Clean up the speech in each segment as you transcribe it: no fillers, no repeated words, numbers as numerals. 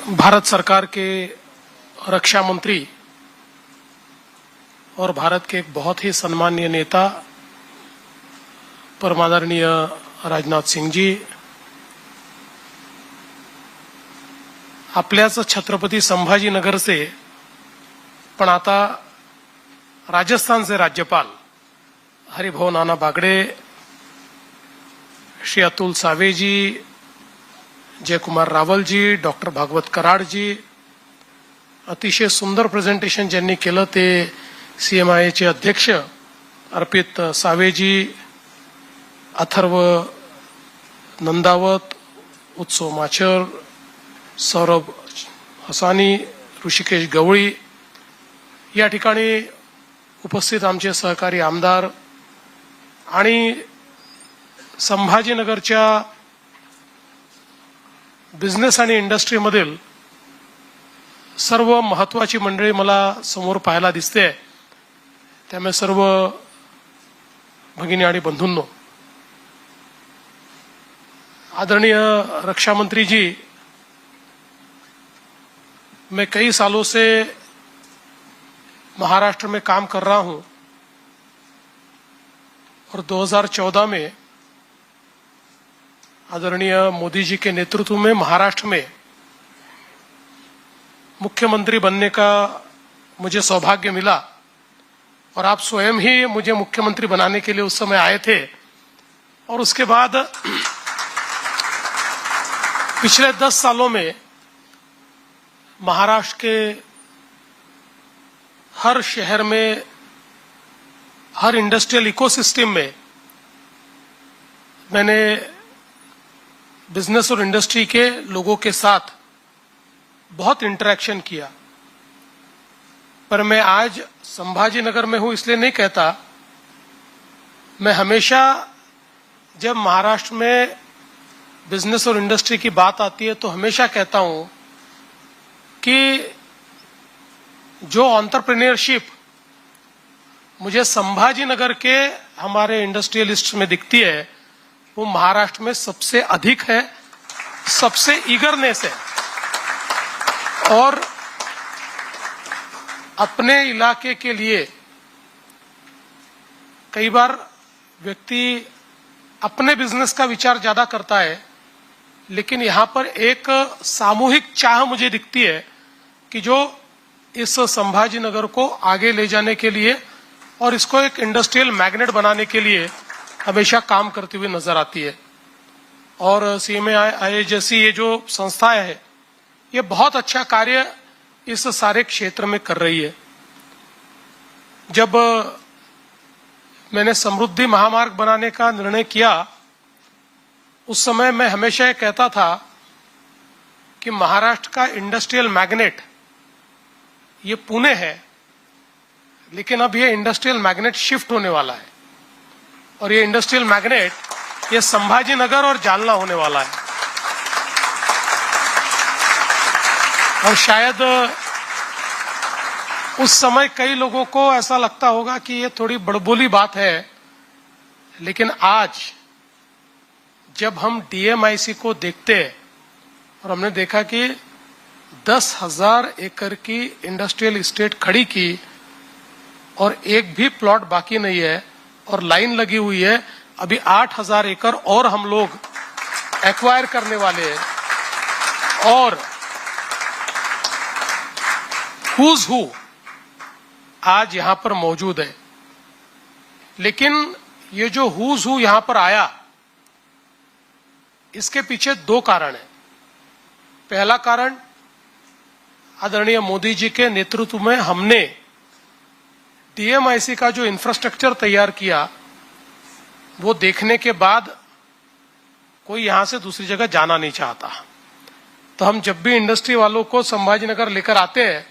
भारत सरकार के रक्षा मंत्री और भारत के एक बहुत ही सम्मानीय नेता परमादरणीय राजनाथ सिंह जी, आपल्याच छत्रपती संभाजीनगर से पण आता राजस्थानचे राज्यपाल हरिभाऊ नाना बागडे, श्री अतुल सावे जी, जयकुमार रावल जी, डॉक्टर भागवत कराड जी, अतिशय सुंदर प्रेझेंटेशन ज्यांनी केलं ते सीएमआयचे अध्यक्ष अर्पित सावे जी, अथर्व नंदावत, उत्सव माछर, सौरभ हसानी, ऋषिकेश गवळी, या ठिकाणी उपस्थित आमचे सहकारी आमदार आणि संभाजीनगरच्या बिझनेस आणि इंडस्ट्रीमधील सर्व महत्त्वाची मंडळी मला समोर पाहायला दिसते। त्यामुळे सर्व भगिनी आणि बंधूंनो, आदरणीय रक्षा मंत्री जी, मैं कई सालों से महाराष्ट्र में काम कर रहा हूं और 2014 में आदरणीय मोदी जी के नेतृत्व में महाराष्ट्र में मुख्यमंत्री बनने का मुझे सौभाग्य मिला और आप स्वयं ही मुझे मुख्यमंत्री बनाने के लिए उस समय आए थे। और उसके बाद पिछले 10 सालों में महाराष्ट्र के हर शहर में, हर इंडस्ट्रियल इकोसिस्टम में मैंने बिजनेस और इंडस्ट्री के लोगों के साथ बहुत इंटरेक्शन किया। पर मैं आज संभाजीनगर में हूं इसलिए नहीं कहता, मैं हमेशा जब महाराष्ट्र में बिजनेस और इंडस्ट्री की बात आती है तो हमेशा कहता हूं कि जो एंटरप्रेन्योरशिप मुझे संभाजीनगर के हमारे इंडस्ट्रियलिस्ट में दिखती है वो महाराष्ट्र में सबसे अधिक है, सबसे ईगरनेस है। और अपने इलाके के लिए कई बार व्यक्ति अपने बिजनेस का विचार ज्यादा करता है, लेकिन यहां पर एक सामूहिक चाह मुझे दिखती है कि जो इस संभाजीनगर को आगे ले जाने के लिए और इसको एक इंडस्ट्रियल मैग्नेट बनाने के लिए हमेशा काम करती हुई नजर आती है। और सीएमआई जैसी ये जो संस्थाएं है ये बहुत अच्छा कार्य इस सारे क्षेत्र में कर रही है। जब मैंने समृद्धि महामार्ग बनाने का निर्णय किया उस समय मैं हमेशा ये कहता था कि महाराष्ट्र का इंडस्ट्रियल मैग्नेट ये पुणे है, लेकिन अब ये इंडस्ट्रियल मैग्नेट शिफ्ट होने वाला है और ये इंडस्ट्रियल मैग्नेट ये संभाजीनगर और जालना होने वाला है। और शायद उस समय कई लोगों को ऐसा लगता होगा कि ये थोड़ी बड़बोली बात है, लेकिन आज जब हम डीएमआईसी को देखते हैं और हमने देखा कि 10,000 एकड़ की इंडस्ट्रियल इस्टेट खड़ी की और एक भी प्लॉट बाकी नहीं है और लाइन लगी हुई है, अभी 8,000 एकड़ और हम लोग एक्वायर करने वाले हैं। और हुज हु आज यहां पर मौजूद है। लेकिन ये जो हुज हु यहां पर आया इसके पीछे 2 कारण है। पहला कारण आदरणीय मोदी जी के नेतृत्व में हमने डीएमआईसी का जो इंफ्रास्ट्रक्चर तैयार किया वो देखने के बाद कोई यहां से दूसरी जगह जाना नहीं चाहता। तो हम जब भी इंडस्ट्री वालों को संभाजीनगर लेकर आते हैं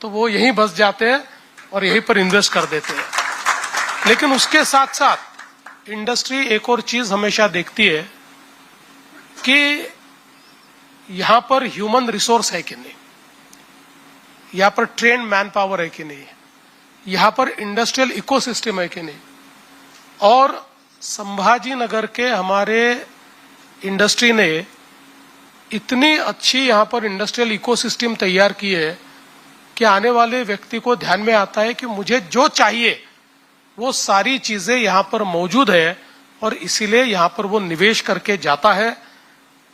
तो वो यहीं बस जाते हैं और यहीं पर इन्वेस्ट कर देते हैं। लेकिन उसके साथ साथ इंडस्ट्री एक और चीज हमेशा देखती है कि यहां पर ह्यूमन रिसोर्स है कि नहीं, यहां पर ट्रेन मैन पावर है कि नहीं, यहां पर इंडस्ट्रियल इकोसिस्टम है कि नहीं। और संभाजीनगर के हमारे इंडस्ट्री ने इतनी अच्छी यहाँ पर इंडस्ट्रियल इकोसिस्टम तैयार की है कि आने वाले व्यक्ति को ध्यान में आता है कि मुझे जो चाहिए वो सारी चीजें यहाँ पर मौजूद है और इसीलिए यहाँ पर वो निवेश करके जाता है।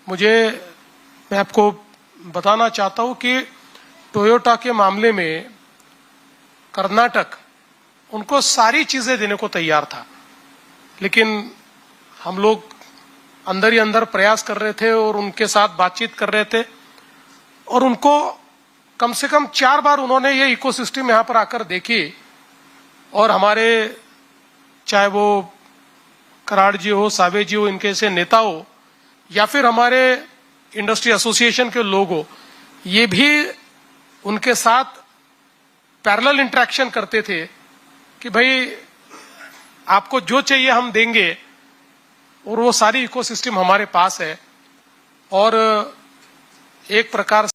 मैं आपको बताना चाहता हूं कि टोयोटा के मामले में कर्नाटक उनको सारी चीजें देने को तैयार था, लेकिन हम लोग अंदर ही अंदर प्रयास कर रहे थे और उनके साथ बातचीत कर रहे थे और उनको कम से कम 4 बार उन्होंने ये इकोसिस्टम यहाँ पर आकर देखी और हमारे चाहे वो कराड़ जी हो, सावे जी हो, इनके से नेता हो या फिर हमारे इंडस्ट्री एसोसिएशन के लोग हो, ये भी उनके साथ पैरेलल इंटरेक्शन करते थे कि भाई आपको जो चाहिए हम देंगे और वो सारी इकोसिस्टम हमारे पास है। और एक प्रकार